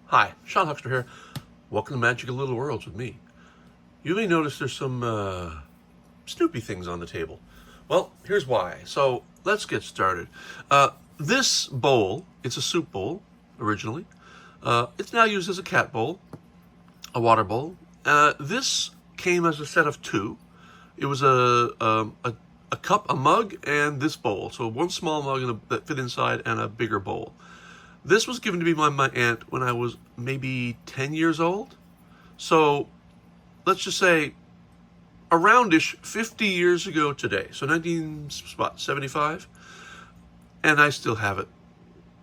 Hi, Sean Huckster here. Welcome to Magical Little Worlds with me. You may notice there's some Snoopy things on the table. Well, here's why. So let's get started. This bowl, it's a soup bowl originally. It's now used as a cat bowl, a water bowl. This came as a set of two. It was a cup, a mug, and this bowl. So one small mug that fit inside and a bigger bowl. This was given to me by my aunt when I was maybe 10 years old. So let's just say aroundish 50 years ago today. So 1975. And I still have it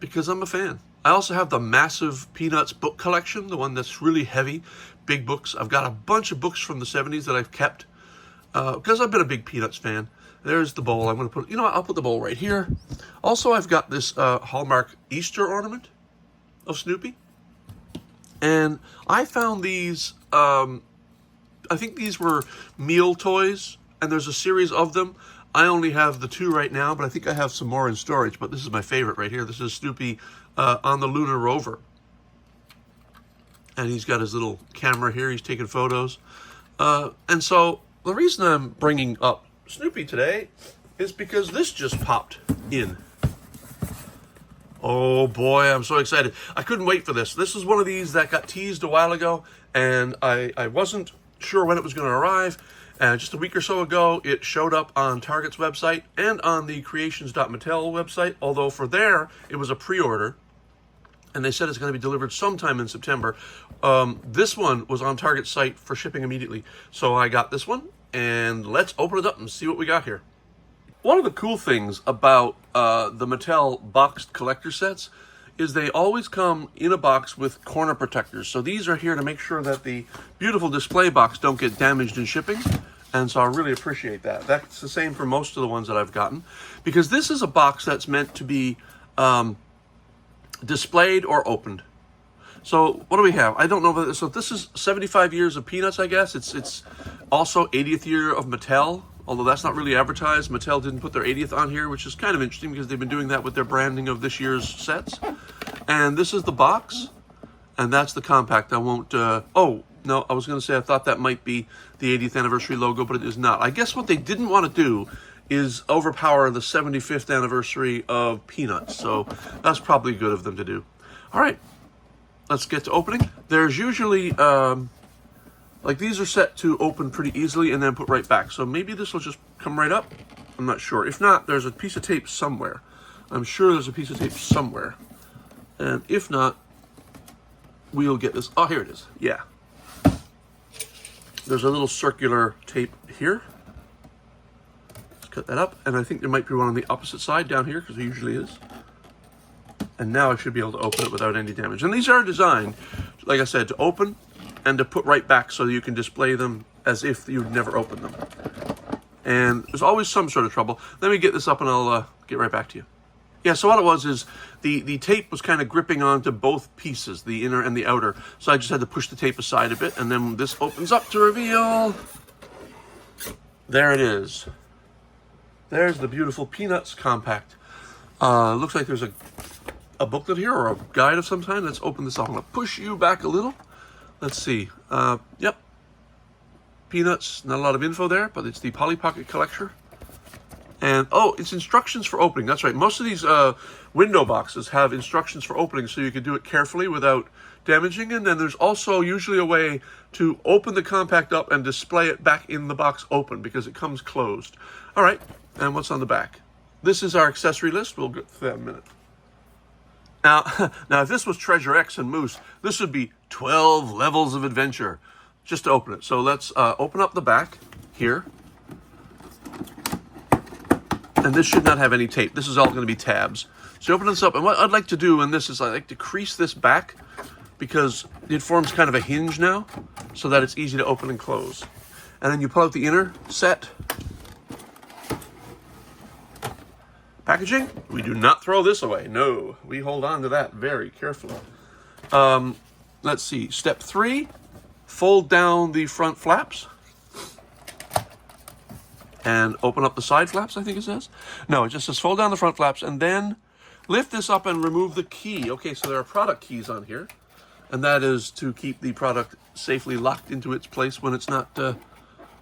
because I'm a fan. I also have the massive Peanuts book collection, the one that's really heavy, big books. I've got a bunch of books from the 70s that I've kept because I've been a big Peanuts fan. There's the bowl. I'm going to put, you know what, I'll put the bowl right here. Also, I've got this Hallmark Easter ornament of Snoopy. And I found these, I think these were meal toys, and there's a series of them. I only have the two right now, but I think I have some more in storage. But this is my favorite right here. This is Snoopy on the lunar rover. And he's got his little camera here. He's taking photos. And so the reason I'm bringing up Snoopy today is because this just popped in. Oh boy, I'm so excited. I couldn't wait for this. This is one of these that got teased a while ago, and I wasn't sure when it was going to arrive. And just a week or so ago, it showed up on Target's website and on the Creations.Mattel website, although for there, it was a pre-order, and they said it's going to be delivered sometime in September. This one was on Target's site for shipping immediately. So I got this one, and let's open it up and see what we got here. One of the cool things about the Mattel boxed collector sets is they always come in a box with corner protectors. So these are here to make sure that the beautiful display box don't get damaged in shipping. And so I really appreciate that. That's the same for most of the ones that I've gotten, because this is a box that's meant to be displayed or opened. So what do we have? I don't know. So this is 75 years of Peanuts, I guess. It's also 80th year of Mattel, although that's not really advertised. Mattel didn't put their 80th on here, which is kind of interesting because they've been doing that with their branding of this year's sets. And this is the box, and that's the compact. I won't, oh, no, I was going to say I thought that might be the 80th anniversary logo, but it is not. I guess what they didn't want to do is overpower the 75th anniversary of Peanuts, so that's probably good of them to do. All right, let's get to opening. There's usually, like these are set to open pretty easily and then put right back. So maybe this will just come right up. I'm not sure. If not, there's a piece of tape somewhere. I'm sure there's a piece of tape somewhere. And if not, we'll get this. Oh, here it is. Yeah. There's a little circular tape here. Let's cut that up. And I think there might be one on the opposite side down here, because there usually is. And now I should be able to open it without any damage. And these are designed, like I said, to open and to put right back so you can display them as if you'd never opened them. And there's always some sort of trouble. Let me get this up and I'll get right back to you. Yeah, so what it was is the tape was kind of gripping onto both pieces, the inner and the outer. So I just had to push the tape aside a bit, and then this opens up to reveal. There it is. There's the beautiful Peanuts compact. Looks like there's a booklet here or a guide of some kind. Let's open this up. I'm going to push you back a little. Let's see. Yep. Peanuts, not a lot of info there, but it's the Polly Pocket Collector. And, oh, it's instructions for opening. That's right. Most of these window boxes have instructions for opening so you can do it carefully without damaging. And then there's also usually a way to open the compact up and display it back in the box open because it comes closed. All right. And what's on the back? This is our accessory list. We'll get to that in a minute. Now, if this was Treasure X and Moose, this would be 12 levels of adventure just to open it. So let's open up the back here. And this should not have any tape. This is all going to be tabs. So you open this up, and what I'd like to do in this is I like to crease this back because it forms kind of a hinge now so that it's easy to open and close. And then you pull out the inner set. Packaging, we do not throw this away. No, we hold on to that very carefully. Let's see, step 3, fold down the front flaps. And open up the side flaps, I think it says. No, it just says fold down the front flaps and then lift this up and remove the key. Okay, so there are product keys on here. and that is to keep the product safely locked into its place when it's not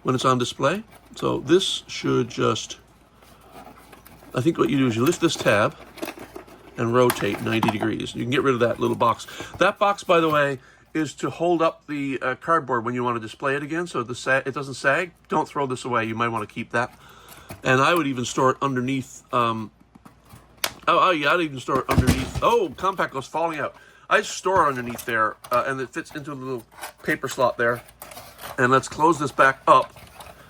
when it's on display. So this should just, I think what you do is you lift this tab and rotate 90 degrees. You can get rid of that little box. That box, by the way, is to hold up the cardboard when you want to display it again, so it doesn't sag. Don't throw this away. You might want to keep that. And I would even store it underneath. Oh yeah, I'd even store it underneath. Oh, compact goes falling out. I store it underneath there, and it fits into a little paper slot there. And let's close this back up,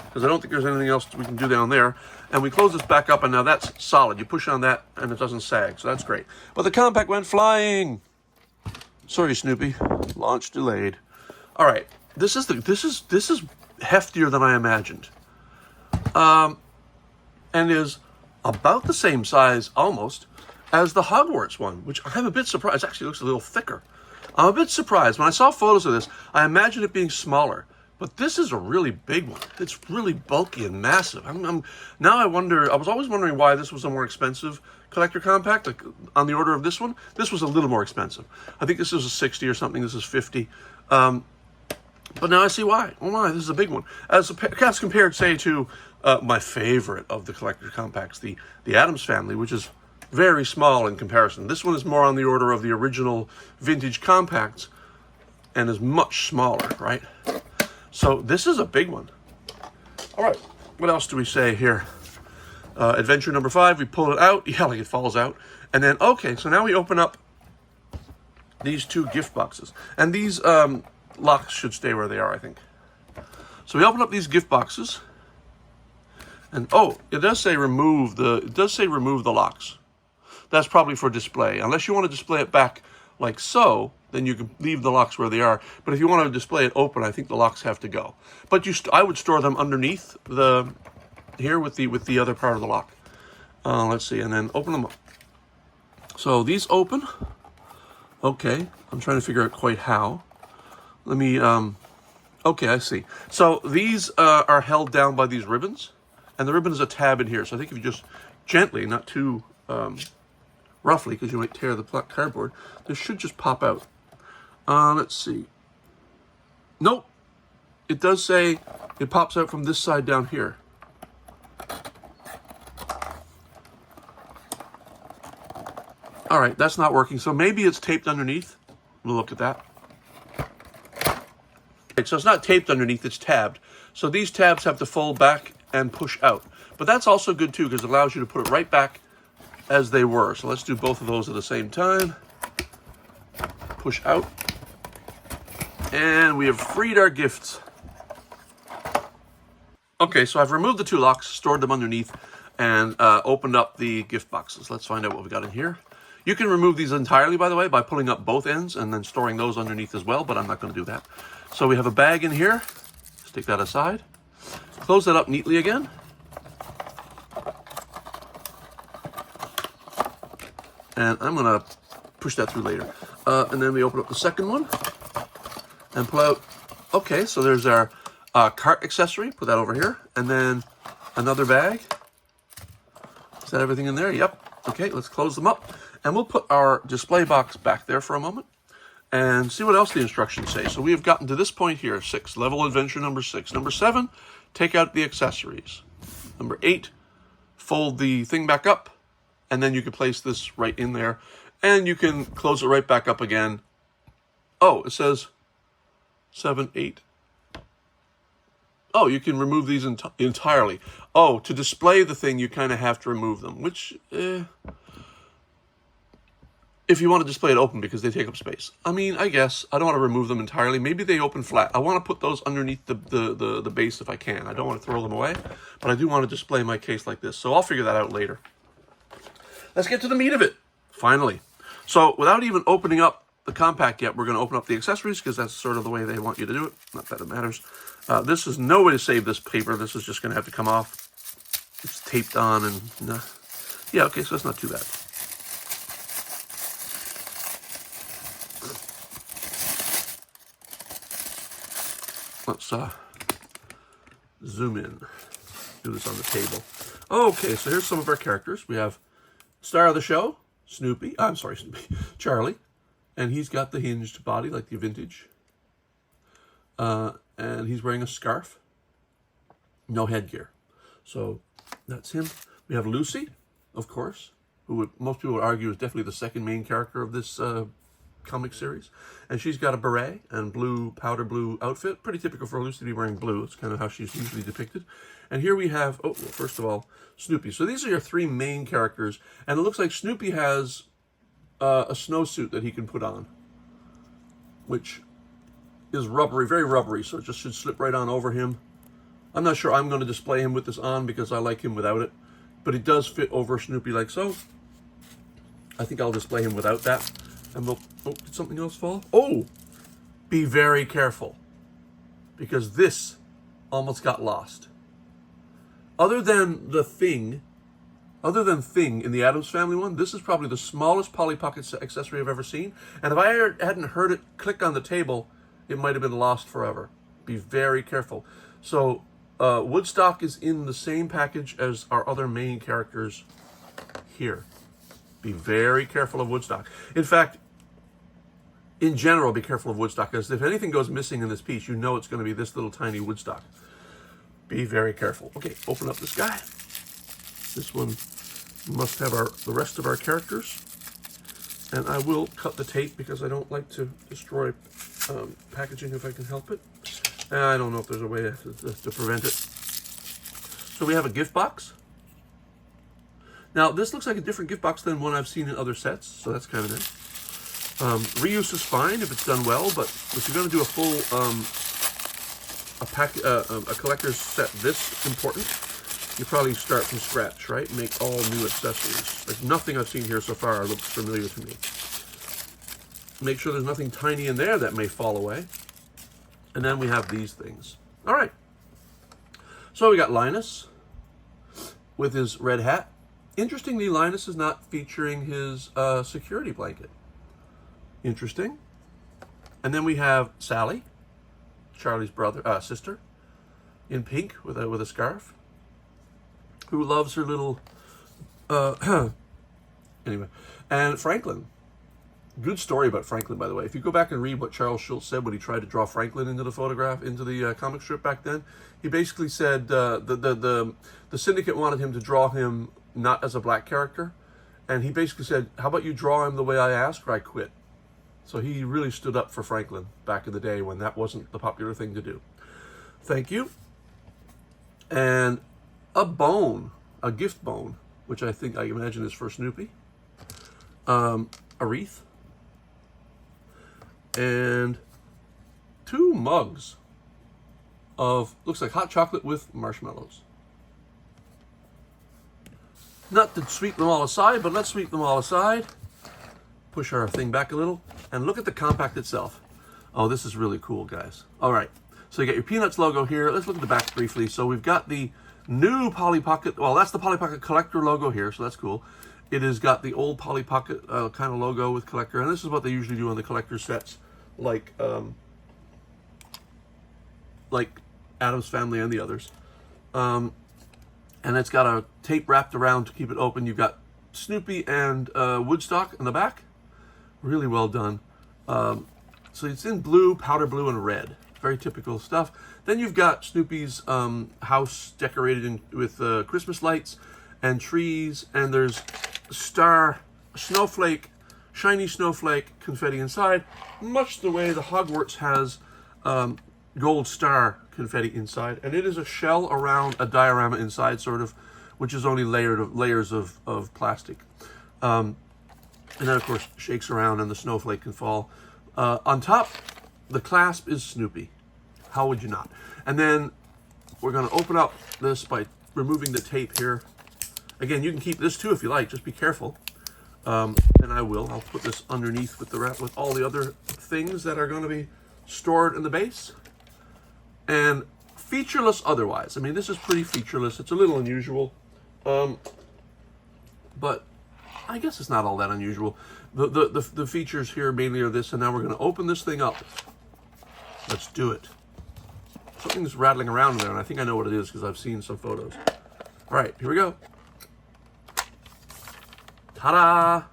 because I don't think there's anything else we can do down there. And we close this back up, and now that's solid. You push on that, and it doesn't sag, so that's great. But the compact went flying. Sorry, Snoopy. Launch delayed. All right, this is heftier than I imagined, and is about the same size almost as the Hogwarts one, which I'm a bit surprised. It actually looks a little thicker. I'm a bit surprised. When I saw photos of this, I imagined it being smaller. But this is a really big one. It's really bulky and massive. Now I wonder, I was always wondering why this was a more expensive collector compact, like on the order of this one. This was a little more expensive. I think this is a 60 or something. This is 50. But now I see why. Oh my, this is a big one. As compared, say, to my favorite of the collector compacts, the Addams family, which is very small in comparison. This one is more on the order of the original vintage compacts and is much smaller, right? So this is a big one. All right, what else do we say here? Adventure number 5, we pull it out. Yeah, like it falls out. And then, okay, so now we open up these 2 gift boxes. And these locks should stay where they are, I think. So we open up these gift boxes. And, oh, it does say remove the locks. That's probably for display. Unless you want to display it back like so, then you can leave the locks where they are. But if you want to display it open, I think the locks have to go. But I would store them underneath here with the other part of the lock. Let's see, and then open them up. So these open. Okay, I'm trying to figure out quite how. Let me, okay, I see. So these are held down by these ribbons, and the ribbon is a tab in here. So I think if you just gently, not too roughly, because you might tear the cardboard, this should just pop out. Let's see. Nope. It does say it pops out from this side down here. All right, that's not working. So maybe it's taped underneath. We'll look at that. Okay, so it's not taped underneath, it's tabbed. So these tabs have to fold back and push out. But that's also good too, because it allows you to put it right back as they were. So let's do both of those at the same time. Push out. And we have freed our gifts. Okay, so I've removed the 2 locks, stored them underneath, and opened up the gift boxes. Let's find out what we got in here. You can remove these entirely, by the way, by pulling up both ends and then storing those underneath as well, but I'm not going to do that. So we have a bag in here. Stick that aside. Close that up neatly again. And I'm going to push that through later. And then we open up the second one and pull out. Okay, so there's our cart accessory. Put that over here. And then another bag. Is that everything in there? Yep. Okay, let's close them up. And we'll put our display box back there for a moment and see what else the instructions say. So we have gotten to this point here, 6, level adventure number 6. Number 7, take out the accessories. Number 8, fold the thing back up, and then you can place this right in there, and you can close it right back up again. Oh, it says 7, 8. Oh, you can remove these entirely. Oh, to display the thing, you kind of have to remove them, which, if you want to display it open because they take up space. I mean, I guess I don't want to remove them entirely. Maybe they open flat. I want to put those underneath the base if I can. I don't want to throw them away, but I do want to display my case like this. So I'll figure that out later. Let's get to the meat of it, finally. So without even opening up the compact yet, we're going to open up the accessories because that's sort of the way they want you to do it. Not that it matters. This is no way to save this paper. This is just going to have to come off. It's taped on and yeah, okay, so it's not too bad. Let's zoom in. Do this on the table. Okay, so here's some of our characters. We have star of the show, Charlie. And he's got the hinged body, like the vintage. And he's wearing a scarf. No headgear. So that's him. We have Lucy, of course, who most people would argue is definitely the second main character of this comic series. And she's got a beret and powder blue outfit. Pretty typical for Lucy to be wearing blue. It's kind of how she's usually depicted. And here we have, oh, well, first of all, Snoopy. So these are your three main characters. And it looks like Snoopy has a snowsuit that he can put on, which is rubbery, very rubbery. So it just should slip right on over him. I'm not sure I'm going to display him with this on because I like him without it. But it does fit over Snoopy like so. I think I'll display him without that. And we'll, oh, did something else fall? Oh, be very careful, because this almost got lost. Other than Thing in the Addams Family one, this is probably the smallest Polly Pocket accessory I've ever seen. And if I hadn't heard it click on the table, it might have been lost forever. Be very careful. So Woodstock is in the same package as our other main characters here. Be very careful of Woodstock. In fact, in general, be careful of Woodstock, because if anything goes missing in this piece, you know it's going to be this little tiny Woodstock. Be very careful. Okay, open up this guy. This one must have the rest of our characters. And I will cut the tape because I don't like to destroy packaging if I can help it. I don't know if there's a way to prevent it. So we have a gift box. Now, this looks like a different gift box than one I've seen in other sets, so that's kind of nice. Reuse is fine if it's done well, but if you're going to do a full a collector's set this important, you probably start from scratch, right? Make all new accessories. Like nothing I've seen here so far looks familiar to me. Make sure there's nothing tiny in there that may fall away. And then we have these things. All right. So we got Linus with his red hat. Interestingly, Linus is not featuring his security blanket. Interesting. And then we have Sally, Charlie's sister, in pink with a scarf, who loves her little. Anyway, and Franklin. Good story about Franklin, by the way. If you go back and read what Charles Schulz said when he tried to draw Franklin into the photograph, into the comic strip back then, he basically said the syndicate wanted him to draw him not as a black character, and he basically said, "How about you draw him the way I ask, or I quit." So he really stood up for Franklin back in the day when that wasn't the popular thing to do. Thank you. And a bone, a gift bone, which I imagine is for Snoopy. A wreath. And 2 mugs of, looks like hot chocolate with marshmallows. Not to sweep them all aside, but let's sweep them all aside. Push our thing back a little. And look at the compact itself. Oh, this is really cool, guys. All right. So you got your Peanuts logo here. Let's look at the back briefly. So we've got the new Polly Pocket. Well, that's the Polly Pocket Collector logo here, so that's cool. It has got the old Polly Pocket kind of logo with Collector. And this is what they usually do on the Collector sets, like Addams Family and the others. And it's got a tape wrapped around to keep it open. You've got Snoopy and Woodstock in the back. Really well done. So it's in blue, powder blue, and red. Very typical stuff. Then you've got Snoopy's house decorated with Christmas lights and trees, and there's shiny snowflake confetti inside, much the way the Hogwarts has gold star confetti inside. And it is a shell around a diorama inside, sort of, which is only layers of plastic. And then, of course, shakes around and the snowflake can fall. On top, the clasp is Snoopy. How would you not? And then we're going to open up this by removing the tape here. Again, you can keep this too if you like. Just be careful. And I will. I'll put this underneath with all the other things that are going to be stored in the base. And featureless otherwise. I mean, this is pretty featureless. It's a little unusual. But I guess it's not all that unusual. The features here mainly are this, and now we're going to open this thing up. Let's do it. Something's rattling around there, and I think I know what it is because I've seen some photos. All right, here we go. Ta-da!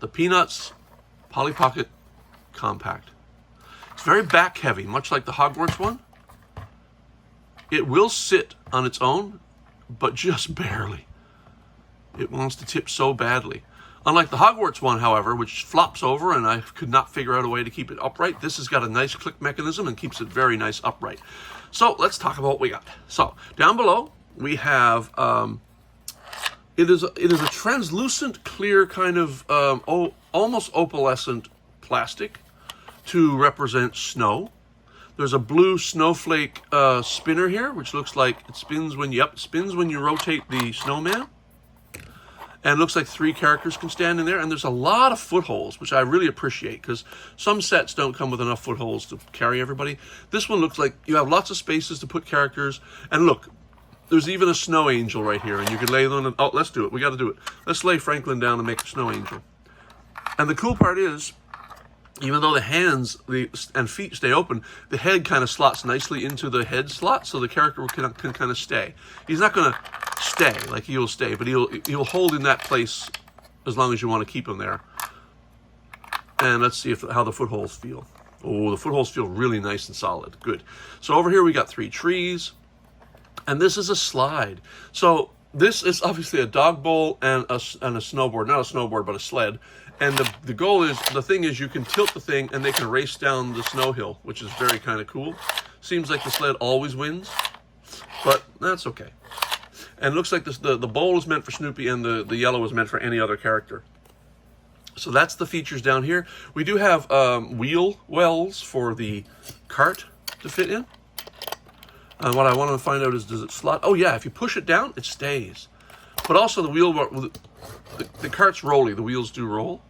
the Peanuts Polly Pocket Compact. It's very back heavy, much like the Hogwarts one. It will sit on its own, but just barely. It wants to tip so badly. Unlike the Hogwarts one, however, which flops over and I could not figure out a way to keep it upright, this has got a nice click mechanism and keeps it very nice upright. So let's talk about what we got. So down below we have, it is a translucent, clear kind of almost opalescent plastic to represent snow. There's a blue snowflake spinner here, which looks like it spins when you rotate the snowman. And it looks like 3 characters can stand in there. And there's a lot of footholds, which I really appreciate, because some sets don't come with enough footholds to carry everybody. This one looks like you have lots of spaces to put characters. And look, there's even a snow angel right here. And you could lay them, oh, let's do it. We got to do it. Let's lay Franklin down and make a snow angel. And the cool part is, even though the hands and feet stay open, the head kind of slots nicely into the head slot, so the character can kind of stay. He's not going to stay, like he'll stay, but he'll hold in that place as long as you want to keep him there. And let's see how the footholds feel. Oh, the footholds feel really nice and solid. Good. So over here we got 3 trees, and this is a slide. So this is obviously a dog bowl and a snowboard. Not a snowboard, but a sled. And the goal is, the thing is, you can tilt the thing and they can race down the snow hill, which is very kind of cool. Seems like the sled always wins, but that's okay. And it looks like the bowl is meant for Snoopy and the yellow is meant for any other character. So that's the features down here. We do have wheel wells for the cart to fit in. What I want to find out is, does it slot? Oh yeah, if you push it down, it stays. But also the cart's rolly, the wheels do roll.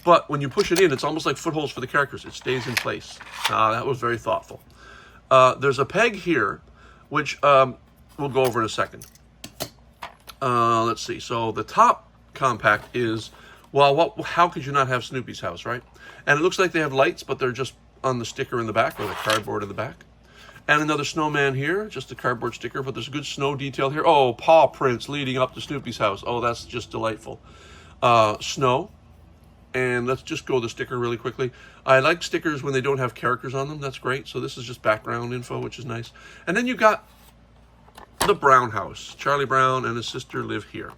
But when you push it in, it's almost like footholds for the characters. It stays in place. That was very thoughtful. There's a peg here, which we'll go over in a second. Let's see. So the top compact is, well, how could you not have Snoopy's house, right? And it looks like they have lights, but they're just on the sticker in the back, or the cardboard in the back. And another snowman here, just a cardboard sticker, but there's a good snow detail here. Oh, paw prints leading up to Snoopy's house. Oh, that's just delightful. Snow. And let's just go the sticker really quickly. I like stickers when they don't have characters on them. That's great. So this is just background info, which is nice. And then you got the Brown house. Charlie Brown and his sister live here.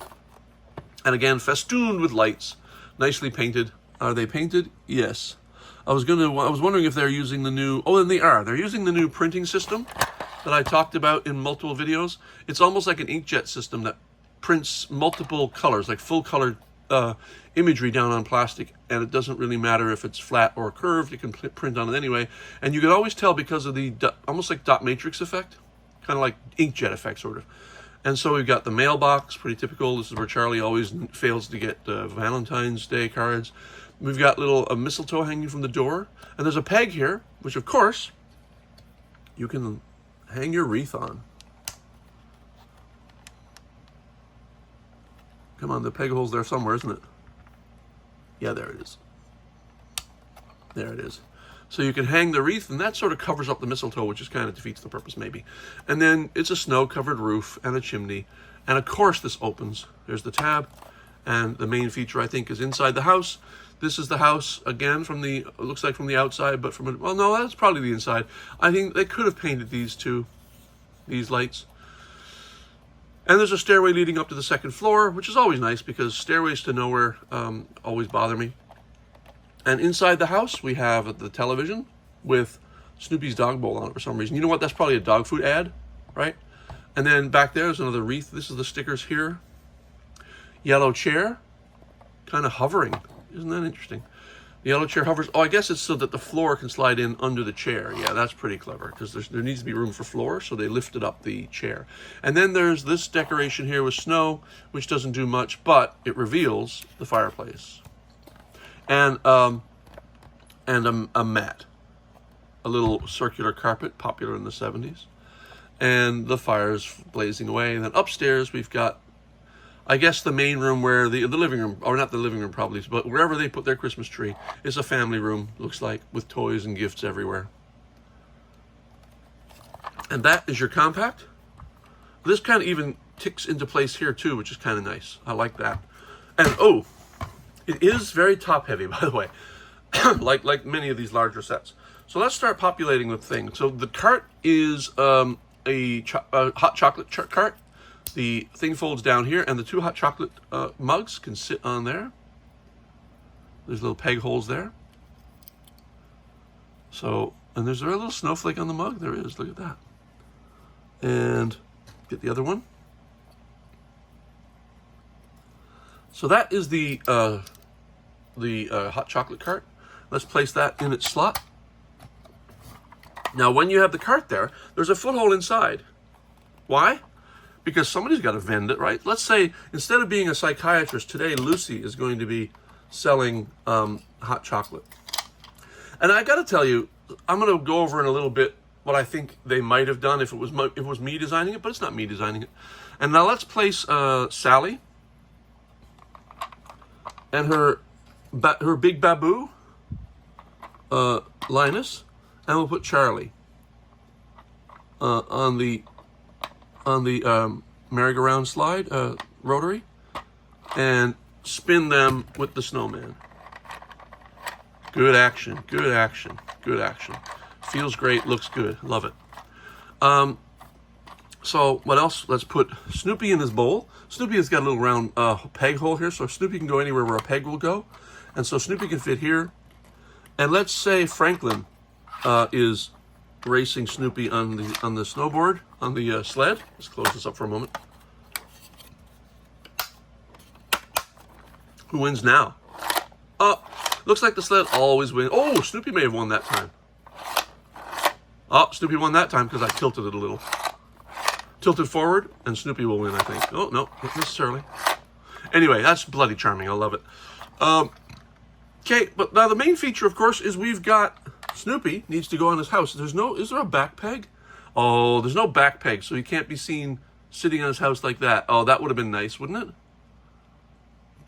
And again, festooned with lights. Nicely painted. Are they painted? Yes. I was wondering if they're using the new, oh, and they are. They're using the new printing system that I talked about in multiple videos. It's almost like an inkjet system that prints multiple colors, like full color imagery down on plastic, and it doesn't really matter if it's flat or curved. You can print on it anyway, and you can always tell because of the almost like dot matrix effect, kind of like inkjet effect, sort of. And so we've got the mailbox, pretty typical. This is where Charlie always fails to get Valentine's Day cards. We've got a mistletoe hanging from the door, and there's a peg here, which of course you can hang your wreath on. Come on, the peg hole's there somewhere, isn't it? Yeah, there it is. There it is. So you can hang the wreath, and that sort of covers up the mistletoe, which is kind of defeats the purpose, maybe. And then it's a snow-covered roof and a chimney. And of course this opens. There's the tab, and the main feature, I think, is inside the house. This is the house, again, it looks like from the outside, but well, no, that's probably the inside. I think they could have painted these lights. And there's a stairway leading up to the second floor, which is always nice because stairways to nowhere always bother me. And inside the house, we have the television with Snoopy's dog bowl on it for some reason. You know what? That's probably a dog food ad, right? And then back there's another wreath. This is the stickers here. Yellow chair, kind of hovering. Isn't that interesting? The yellow chair hovers. Oh, I guess it's so that the floor can slide in under the chair. Yeah, that's pretty clever because there needs to be room for floor, so they lifted up the chair. And then there's this decoration here with snow, which doesn't do much, but it reveals the fireplace. And a mat, a little circular carpet, popular in the 70s. And the fire's blazing away. And then upstairs we've got, I guess, the main room where the living room, or not the living room probably, but wherever they put their Christmas tree is a family room, looks like, with toys and gifts everywhere. And that is your compact. This kind of even ticks into place here too, which is kind of nice. I like that. And oh, It is very top heavy, by the way, like many of these larger sets. So let's start populating the thing. So the cart is a hot chocolate cart. The thing folds down here, and the 2 hot chocolate mugs can sit on there. There's little peg holes there. So, and there's a little snowflake on the mug. There is, look at that. And get the other one. So that is the hot chocolate cart. Let's place that in its slot. Now, when you have the cart there, there's a foothold inside. Why? Because somebody's got to vend it, right? Let's say instead of being a psychiatrist today, Lucy is going to be selling hot chocolate. And I got to tell you, I'm going to go over in a little bit what I think they might have done if it was me designing it, but it's not me designing it. And now let's place Sally and her big baboo, Linus, and we'll put Charlie on the merry-go-round slide, rotary, and spin them with the snowman. Good action, good action, good action. Feels great, looks good, love it. So what else? Let's put Snoopy in his bowl. Snoopy has got a little round peg hole here, so Snoopy can go anywhere where a peg will go. And so Snoopy can fit here. And let's say Franklin is racing Snoopy on the snowboard, on the sled. Let's close this up for a moment. Who wins now? Looks like the sled always wins. Oh, Snoopy may have won that time. Oh, Snoopy won that time because I tilted it a little. Tilted forward, and Snoopy will win, I think. Oh, no, not necessarily. Anyway, that's bloody charming. I love it. Okay, but now the main feature, of course, is we've got Snoopy needs to go on his house. Is there a back peg? Oh, there's no back peg, so he can't be seen sitting on his house like that. Oh, that would have been nice, wouldn't it?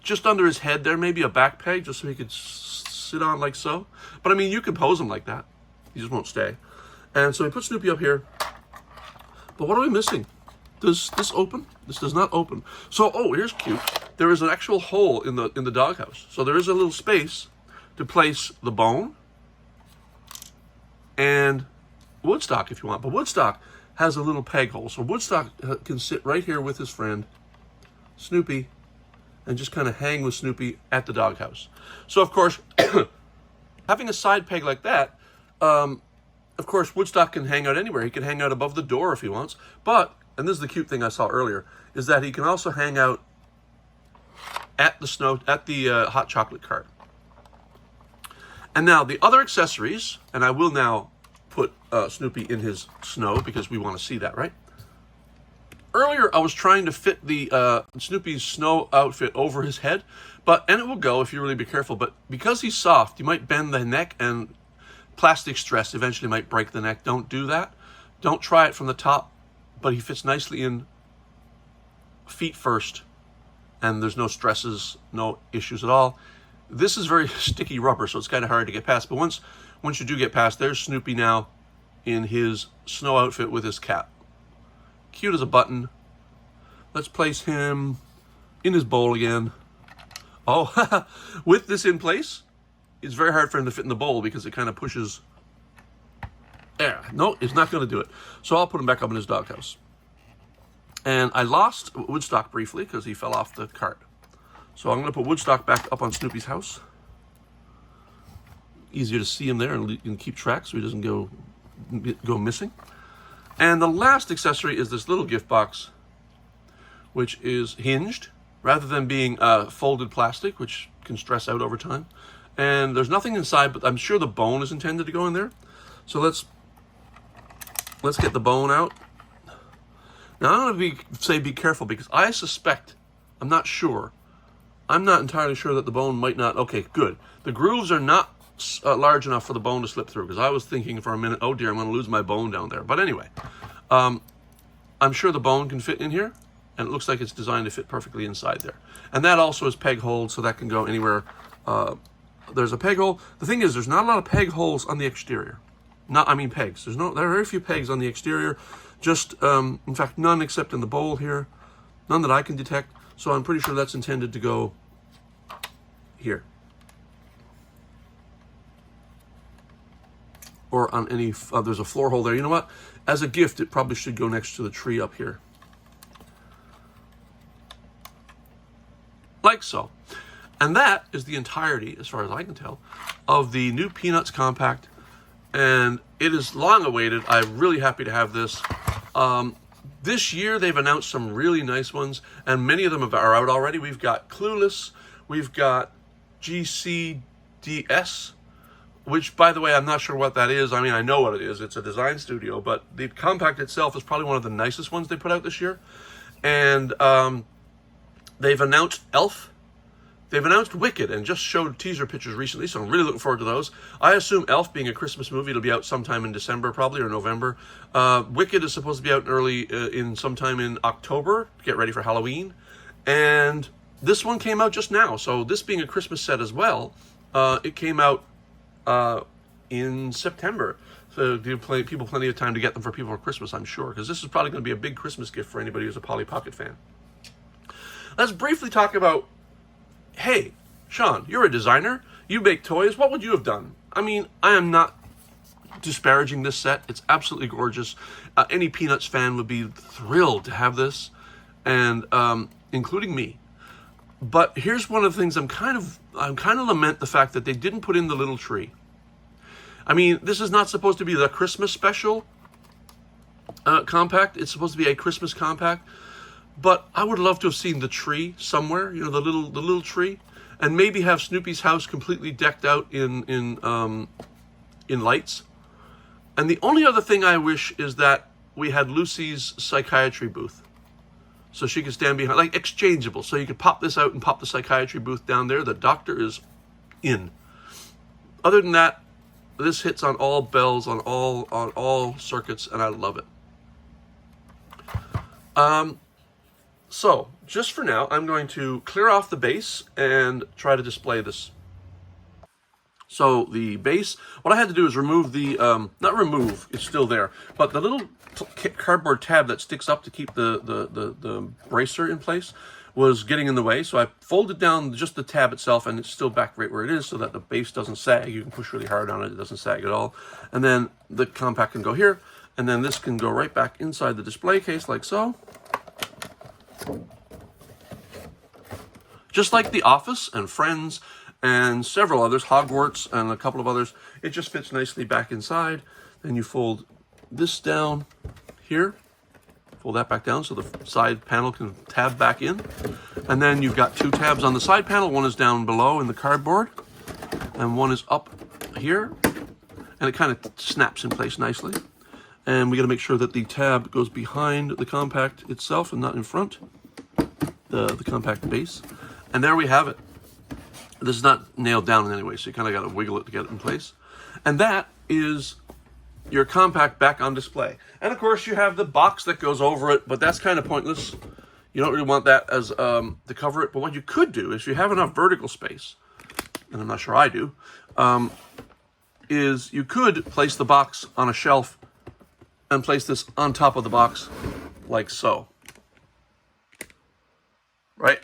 Just under his head there, maybe a back peg, just so he could sit on like so. But I mean, you could pose him like that. He just won't stay. And so we put Snoopy up here. But what are we missing? Does this open? This does not open. So, oh, here's cute. There is an actual hole in the doghouse. So there is a little space to place the bone and Woodstock if you want. But Woodstock has a little peg hole. So Woodstock can sit right here with his friend, Snoopy, and just kind of hang with Snoopy at the doghouse. So, of course, having a side peg like that, of course, Woodstock can hang out anywhere. He can hang out above the door if he wants. But, and this is the cute thing I saw earlier, is that he can also hang out at the hot chocolate cart. And now the other accessories, and I will now put Snoopy in his snow because we want to see that, right? Earlier, I was trying to fit the Snoopy's snow outfit over his head, and it will go if you really be careful. But because he's soft, you might bend the neck, and plastic stress eventually might break the neck. Don't do that. Don't try it from the top, but he fits nicely in feet first, and there's no stresses, no issues at all. This is very sticky rubber, so it's kind of hard to get past. But once you do get past, there's Snoopy now in his snow outfit with his cap. Cute as a button. Let's place him in his bowl again. Oh, with this in place, it's very hard for him to fit in the bowl because it kind of pushes. There. No, it's not going to do it. So I'll put him back up in his doghouse. And I lost Woodstock briefly because he fell off the cart. So I'm going to put Woodstock back up on Snoopy's house. Easier to see him there and keep track so he doesn't go missing. And the last accessory is this little gift box, which is hinged rather than being folded plastic, which can stress out over time. And there's nothing inside, but I'm sure the bone is intended to go in there. So let's get the bone out. Now I'm going to be careful because I suspect, I'm not entirely sure that the bone might not. Okay, good. The grooves are not large enough for the bone to slip through because I was thinking for a minute, oh dear, I'm going to lose my bone down there. But anyway, I'm sure the bone can fit in here, and it looks like it's designed to fit perfectly inside there. And that also is peg holed, so that can go anywhere. There's a peg hole. The thing is, there's not a lot of peg holes on the exterior. Pegs. There are very few pegs on the exterior. Just, in fact, none except in the bowl here. None that I can detect. So I'm pretty sure that's intended to go here. Or on any, there's a floor hole there. You know what? As a gift, it probably should go next to the tree up here. Like so. And that is the entirety, as far as I can tell, of the new Peanuts Compact. And it is long awaited. I'm really happy to have this. This year, they've announced some really nice ones, and many of them are out already. We've got Clueless. We've got GCDS, which, by the way, I'm not sure what that is. I mean, I know what it is. It's a design studio, but the Compact itself is probably one of the nicest ones they put out this year. And they've announced Elf. They've announced Wicked and just showed teaser pictures recently, so I'm really looking forward to those. I assume Elf, being a Christmas movie, it'll be out sometime in December probably, or November. Wicked is supposed to be out sometime in October, to get ready for Halloween. And this one came out just now, so this being a Christmas set as well, it came out in September. So give people plenty of time to get them for people for Christmas, I'm sure, because this is probably going to be a big Christmas gift for anybody who's a Polly Pocket fan. Let's briefly talk about, hey, Sean, you're a designer. You make toys. What would you have done? I mean, I am not disparaging this set. It's absolutely gorgeous. Any Peanuts fan would be thrilled to have this, and including me. But here's one of the things I'm kind of lament the fact that they didn't put in the little tree. I mean, this is not supposed to be the Christmas special compact. It's supposed to be a Christmas compact. But I would love to have seen the tree somewhere, you know, the little tree, and maybe have Snoopy's house completely decked out in lights. And the only other thing I wish is that we had Lucy's psychiatry booth, so she could stand behind, like exchangeable, so you could pop this out and pop the psychiatry booth down there. The doctor is in. Other than that, this hits on all bells, on all circuits, and I love it. So, just for now, I'm going to clear off the base and try to display this. So, the base, what I had to do is remove the, not remove, it's still there, but the little cardboard tab that sticks up to keep the bracer in place was getting in the way. So I folded down just the tab itself, and it's still back right where it is so that the base doesn't sag. You can push really hard on it, it doesn't sag at all. And then the compact can go here, and then this can go right back inside the display case like so. Just like The Office and Friends and several others, Hogwarts and a couple of others, it just fits nicely back inside. Then you fold this down here, fold that back down so the side panel can tab back in. And then you've got two tabs on the side panel. One is down below in the cardboard, and one is up here. And it kind of snaps in place nicely. And we got to make sure that the tab goes behind the compact itself and not in front, the compact base. And there we have it. This is not nailed down in any way, so you kind of got to wiggle it to get it in place. And that is your compact back on display. And of course, you have the box that goes over it, but that's kind of pointless. You don't really want that as to cover it. But what you could do, is if you have enough vertical space, and I'm not sure I do, is you could place the box on a shelf and place this on top of the box like so. Right?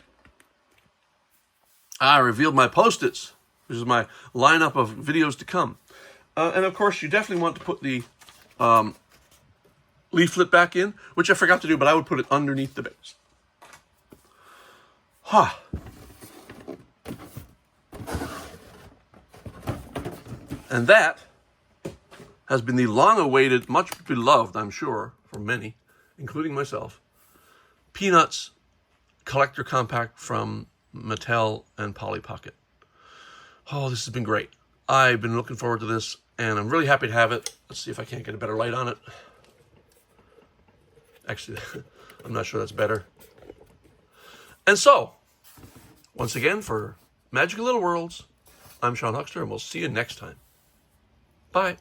I revealed my Post-its. This is my lineup of videos to come. And of course, you definitely want to put the leaflet back in, which I forgot to do, but I would put it underneath the base. Ha! And that has been the long-awaited, much beloved, I'm sure, for many, including myself, Peanuts Collector Compact from Mattel and Polly Pocket. Oh, this has been great. I've been looking forward to this, and I'm really happy to have it. Let's see if I can't get a better light on it. Actually, I'm not sure that's better. And so, once again, for Magical Little Worlds, I'm Sean Huckster, and we'll see you next time. Bye.